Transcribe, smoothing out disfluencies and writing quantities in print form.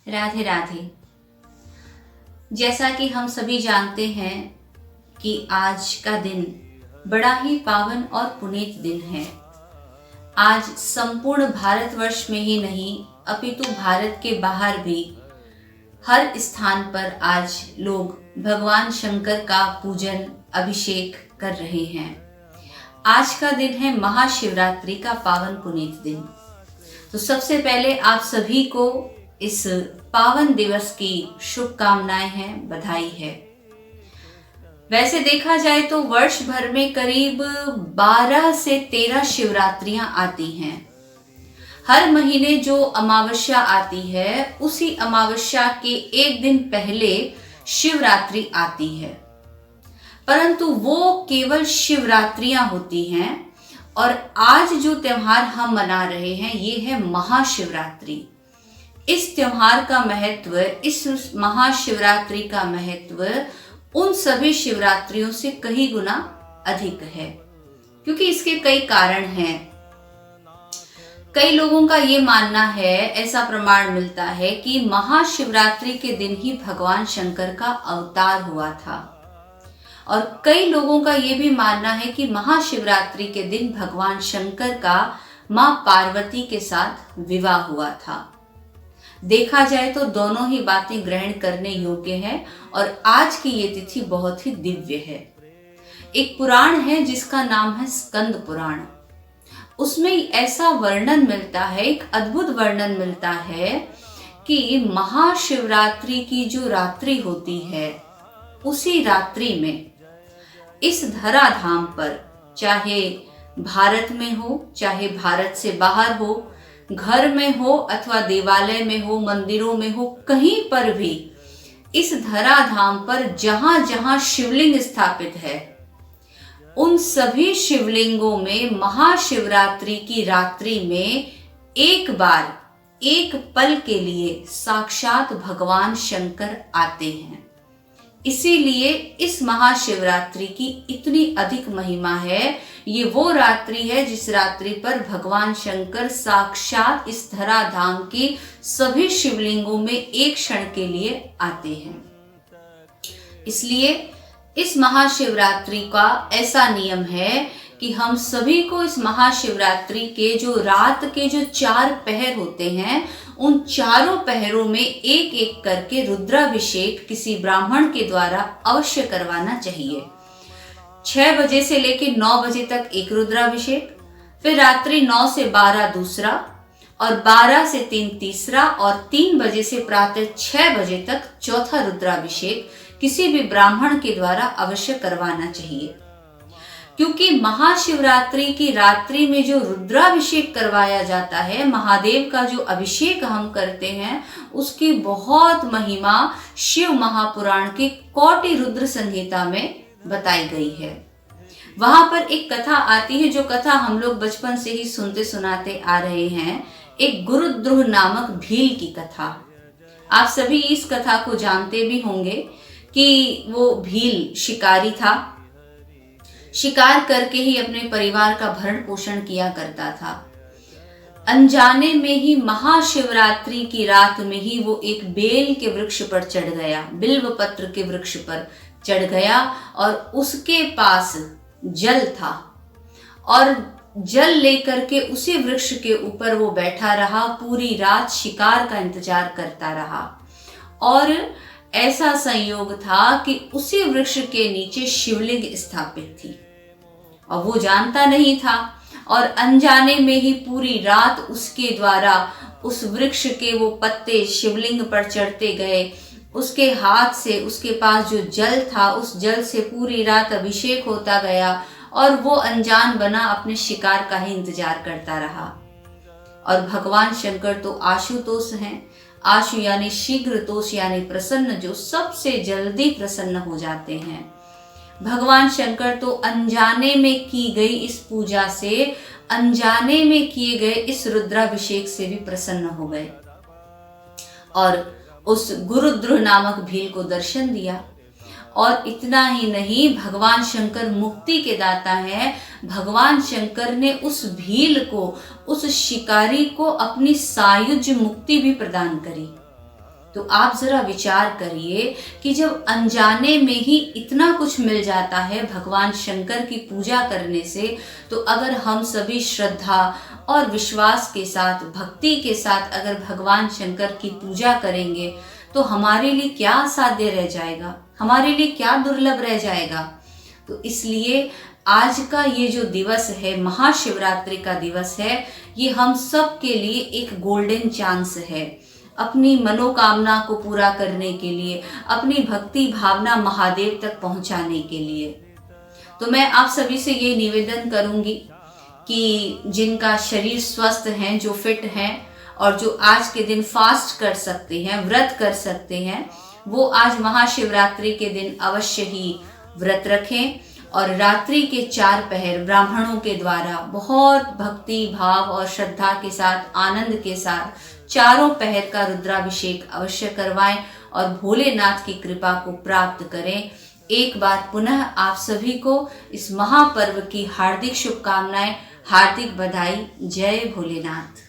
राधे राधे। जैसा कि हम सभी जानते हैं कि आज का दिन बड़ा ही पावन और पुनीत दिन है। आज संपूर्ण भारतवर्ष में ही नहीं अपितु भारत के बाहर भी हर स्थान पर आज लोग भगवान शंकर का पूजन अभिषेक कर रहे हैं। आज का दिन है महाशिवरात्रि का पावन पुनीत दिन। तो सबसे पहले आप सभी को इस पावन दिवस की शुभकामनाएं हैं, बधाई है। वैसे देखा जाए तो वर्ष भर में करीब 12 से 13 शिवरात्रियां आती हैं। हर महीने जो अमावस्या आती है उसी अमावस्या के एक दिन पहले शिवरात्रि आती है, परंतु वो केवल शिवरात्रियां होती हैं। और आज जो त्योहार हम मना रहे हैं ये है महाशिवरात्रि। इस त्योहार का महत्व, इस महाशिवरात्रि का महत्व उन सभी शिवरात्रियों से कई गुना अधिक है, क्योंकि इसके कई कारण हैं। कई लोगों का ये मानना है, ऐसा प्रमाण मिलता है कि महाशिवरात्रि के दिन ही भगवान शंकर का अवतार हुआ था। और कई लोगों का ये भी मानना है कि महाशिवरात्रि के दिन भगवान शंकर का मां पार्वती के साथ विवाह हुआ था। देखा जाए तो दोनों ही बातें ग्रहण करने योग्य है और आज की ये तिथि बहुत ही दिव्य है। एक पुराण है जिसका नाम है स्कंद पुराण। उसमें ऐसा वर्णन मिलता है, एक अद्भुत वर्णन मिलता है कि महाशिवरात्रि की जो रात्रि होती है उसी रात्रि में इस धराधाम पर, चाहे भारत में हो चाहे भारत से बाहर हो, घर में हो अथवा देवालय में हो, मंदिरों में हो, कहीं पर भी इस धराधाम पर जहां जहां शिवलिंग स्थापित है उन सभी शिवलिंगों में महाशिवरात्रि की रात्रि में एक बार, एक पल के लिए साक्षात भगवान शंकर आते हैं। इसीलिए इस महाशिवरात्रि की इतनी अधिक महिमा है। ये वो रात्रि है जिस रात्रि पर भगवान शंकर साक्षात इस धराधाम की सभी शिवलिंगों में एक क्षण के लिए आते हैं। इसलिए इस महाशिवरात्रि का ऐसा नियम है कि हम सभी को इस महाशिवरात्रि के जो रात के जो 4 पहर होते हैं उन चारों पहरों में एक एक करके रुद्राभिषेक किसी ब्राह्मण के द्वारा अवश्य करवाना चाहिए। 6 बजे से लेकर 9 बजे तक एक रुद्राभिषेक, फिर रात्रि 9 से 12 दूसरा, और 12 से 3 तीसरा, और 3 बजे से प्रातः 6 बजे तक चौथा रुद्राभिषेक किसी भी ब्राह्मण के द्वारा अवश्य करवाना चाहिए। क्योंकि महाशिवरात्रि की रात्रि में जो रुद्राभिषेक करवाया जाता है, महादेव का जो अभिषेक हम करते हैं, उसकी बहुत महिमा शिव महापुराण के कोटि रुद्र संहिता में बताई गई है। वहां पर एक कथा आती है, जो कथा हम लोग बचपन से ही सुनते सुनाते आ रहे हैं, एक गुरुद्रोह नामक भील की कथा। आप सभी इस कथा को जानते भी होंगे कि वो भील शिकारी था, शिकार करके ही अपने परिवार का भरण पोषण किया करता था। अनजाने में ही महाशिवरात्रि की रात में ही वो एक बेल के वृक्ष पर चढ़ गया, बिल्व पत्र के वृक्ष पर चढ़ गया, और उसके पास जल था और जल लेकर के उसी वृक्ष के ऊपर वो बैठा रहा, पूरी रात शिकार का इंतजार करता रहा। और ऐसा संयोग था कि उसी वृक्ष के नीचे शिवलिंग स्थापित थी और वो जानता नहीं था, और अनजाने में ही पूरी रात उसके द्वारा उस वृक्ष के वो पत्ते शिवलिंग पर चढ़ते गए। उसके हाथ से, उसके पास जो जल था उस जल से पूरी रात अभिषेक होता गया, और वो अनजान बना अपने शिकार का ही इंतजार करता रहा। और भगवान शंकर तो आशुतोष हैं। आशु यानी शीघ्र, तोष यानी प्रसन्न, जो सबसे जल्दी प्रसन्न हो जाते हैं। भगवान शंकर तो अनजाने में की गई इस पूजा से, अनजाने में किए गए इस रुद्राभिषेक से भी प्रसन्न हो गए और उस गुरुद्रोह नामक भील को दर्शन दिया। और इतना ही नहीं, भगवान शंकर मुक्ति के दाता हैं। भगवान शंकर ने उस भील को, उस शिकारी को अपनी सायुज्य मुक्ति भी प्रदान करी। तो आप जरा विचार करिए कि जब अनजाने में ही इतना कुछ मिल जाता है भगवान शंकर की पूजा करने से, तो अगर हम सभी श्रद्धा और विश्वास के साथ, भक्ति के साथ अगर भगवान शंकर की पूजा करेंगे तो हमारे लिए क्या असाध्य रह जाएगा, हमारे लिए क्या दुर्लभ रह जाएगा। तो इसलिए आज का ये जो दिवस है, महाशिवरात्रि का दिवस है, ये हम सब के लिए एक गोल्डन चांस है अपनी मनोकामना को पूरा करने के लिए, अपनी भक्ति भावना महादेव तक पहुंचाने के लिए। तो मैं आप सभी से ये निवेदन करूंगी कि जिनका शरीर स्वस्थ है, जो फिट हैं और जो आज के दिन फास्ट कर सकते हैं, व्रत कर सकते हैं, वो आज महाशिवरात्रि के दिन अवश्य ही व्रत रखें और रात्रि के 4 पहर ब्राह्मणों के द्वारा बहुत भक्ति भाव और श्रद्धा के साथ, आनंद के साथ 4 पहर का रुद्राभिषेक अवश्य करवाएं और भोलेनाथ की कृपा को प्राप्त करें। एक बार पुनः आप सभी को इस महापर्व की हार्दिक शुभकामनाएं, हार्दिक बधाई। जय भोलेनाथ।